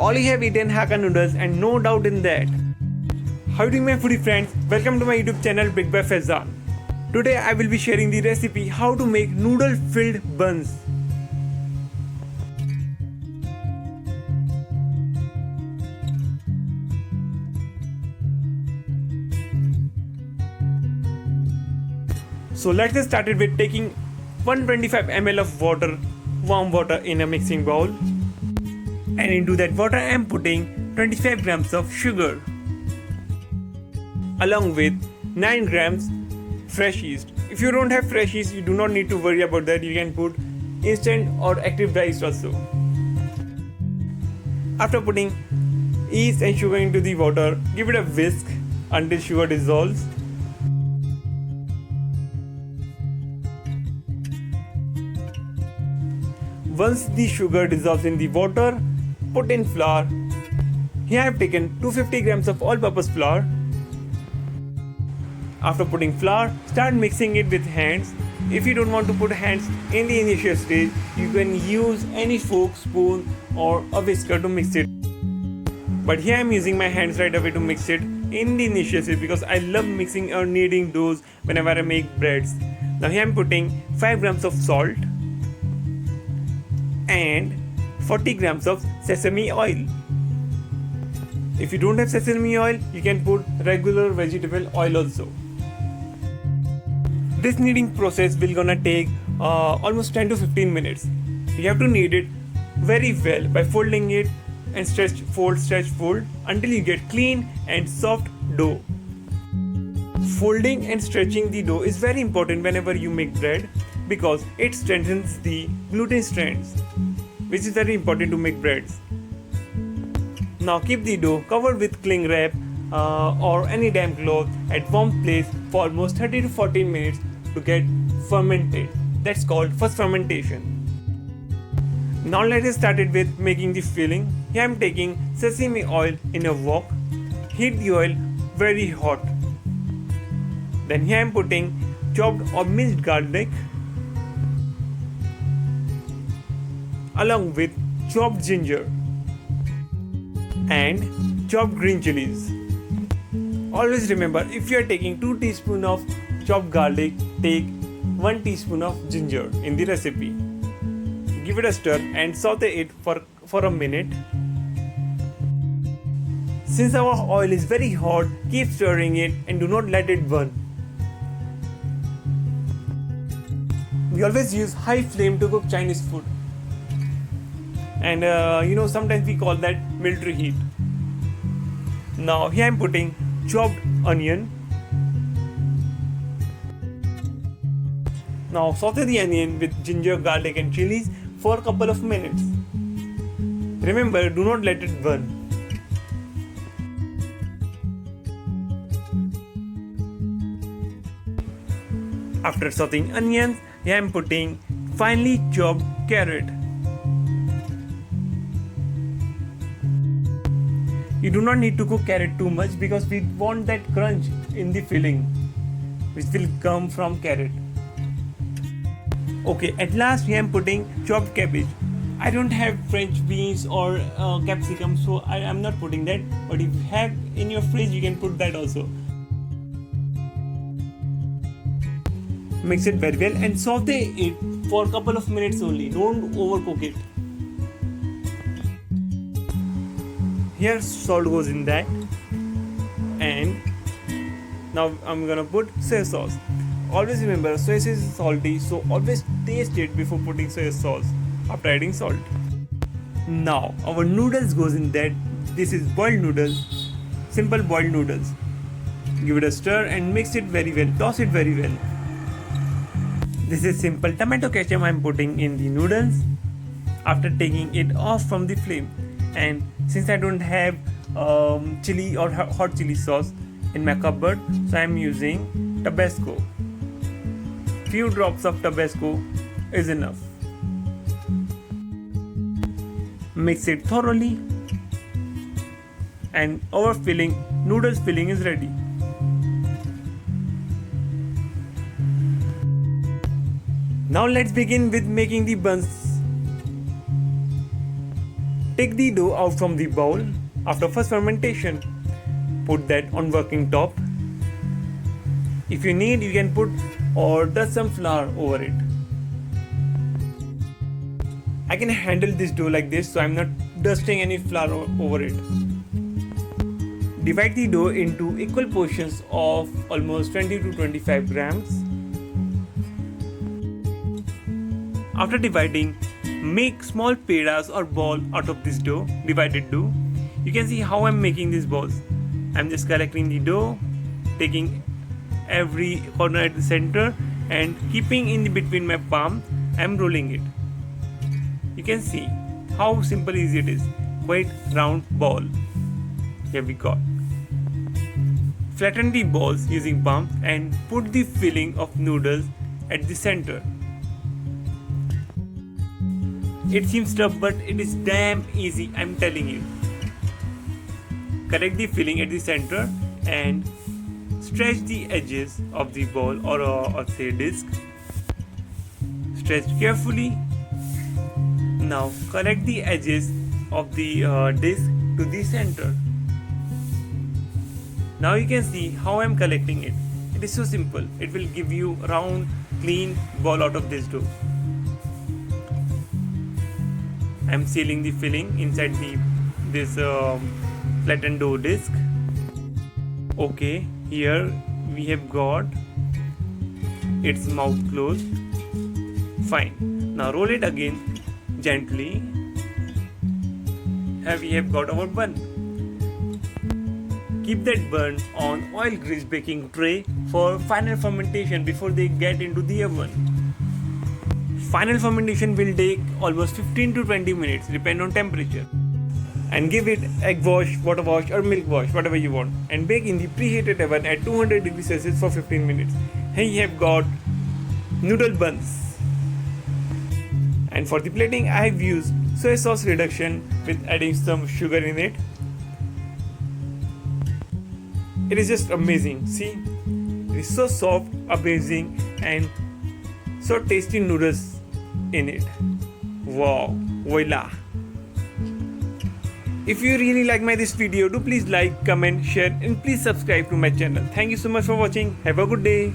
All you have eaten Hakka noodles and no doubt in that. How do my foodie friends? Welcome to my YouTube channel Big by Faizan. Today I will be sharing the recipe how to make noodle filled buns. So let's get started with taking 125 ml of water, warm water in a mixing bowl. And into that water I am putting 25 grams of sugar along with 9 grams fresh yeast. If you don't have fresh yeast, you do not need to worry about that. You can put instant or active dry yeast also. After putting yeast and sugar into the water, give it a whisk until sugar dissolves. Once the sugar dissolves in the water, put in flour. Here I have taken 250 grams of all-purpose flour. After putting flour, start mixing it with hands. If you don't want to put hands in the initial stage, you can use any fork, spoon or a whisker to mix it. But here I am using my hands right away to mix it in the initial stage because I love mixing or kneading doughs whenever I make breads. Now here I am putting 5 grams of salt and 40 grams of sesame oil. If you don't have sesame oil, you can put regular vegetable oil also. This kneading process will gonna take almost 10 to 15 minutes. You have to knead it very well by folding it and stretch, fold until you get clean and soft dough. Folding and stretching the dough is very important whenever you make bread because it strengthens the gluten strands, which is very important to make breads. Now keep the dough covered with cling wrap or any damp cloth at warm place for almost 30 to 40 minutes to get fermented. That's called first fermentation. Now let us start it with making the filling. Here I am taking sesame oil in a wok. Heat the oil very hot. Then here I am putting chopped or minced garlic along with chopped ginger and chopped green chilies. Always remember, if you are taking 2 teaspoons of chopped garlic, take 1 teaspoon of ginger in the recipe. Give it a stir and saute it for a minute. Since our oil is very hot, keep stirring it and do not let it burn. We always use high flame to cook Chinese food. And sometimes we call that military heat. Now here I am putting chopped onion. Now saute the onion with ginger, garlic and chilies for a couple of minutes. Remember, do not let it burn. After sauteing onions, here I am putting finely chopped carrot. You do not need to cook carrot too much because we want that crunch in the filling which will come from carrot. Okay, at last we am putting chopped cabbage. I don't have French beans or capsicum, so I am not putting that. But if you have in your fridge, you can put that also. Mix it very well and saute it for a couple of minutes only. Don't overcook it. Here salt goes in that, and now I'm gonna put soy sauce. Always remember, soy sauce is salty, so always taste it before putting soy sauce after adding salt. Now our noodles goes in that. This is boiled noodles, simple boiled noodles. Give it a stir and mix it very well. Toss it very well. This is simple tomato ketchup I'm putting in the noodles after taking it off from the flame. And since I don't have chili or hot chili sauce in my cupboard, so I'm using Tabasco. Few drops of Tabasco is enough. Mix it thoroughly and our noodles filling is ready. Now let's begin with making the buns. take the dough out from the bowl after first fermentation. Put that on working top. If you need, you can put or dust some flour over it. I can handle this dough like this, so I'm not dusting any flour over it. Divide the dough into equal portions of almost 20 to 25 grams. After dividing, make small pedas or ball out of this dough, divided dough. You can see how I'm making these balls. I'm just collecting the dough, taking every corner at the center and keeping in between my palm, I'm rolling it. You can see how simple easy it is. Quite round ball. Here we got. Flatten the balls using palm and put the filling of noodles at the center. It seems tough, but it is damn easy, I'm telling you. Collect the filling at the center and stretch the edges of the ball or say disc. Stretch carefully. Now collect the edges of the disc to the center. Now you can see how I am collecting it. It is so simple. It will give you round, clean ball out of this dough. I am sealing the filling inside this flattened dough disc. Okay, here we have got its mouth closed. Fine. Now roll it again gently. Here we have got our bun. Keep that bun on oil grease baking tray for final fermentation before they get into the oven. Final fermentation will take almost 15 to 20 minutes, depend on temperature. And give it egg wash, water wash or milk wash, whatever you want. And bake in the preheated oven at 200 degrees Celsius for 15 minutes. Here you have got noodle buns. And for the plating, I have used soy sauce reduction with adding some sugar in it. It is just amazing. See, it is so soft, amazing, and so tasty noodles in it. Wow, voila! If you really like this video, do please like, comment, share, and please subscribe to my channel. Thank you so much for watching. Have a good day.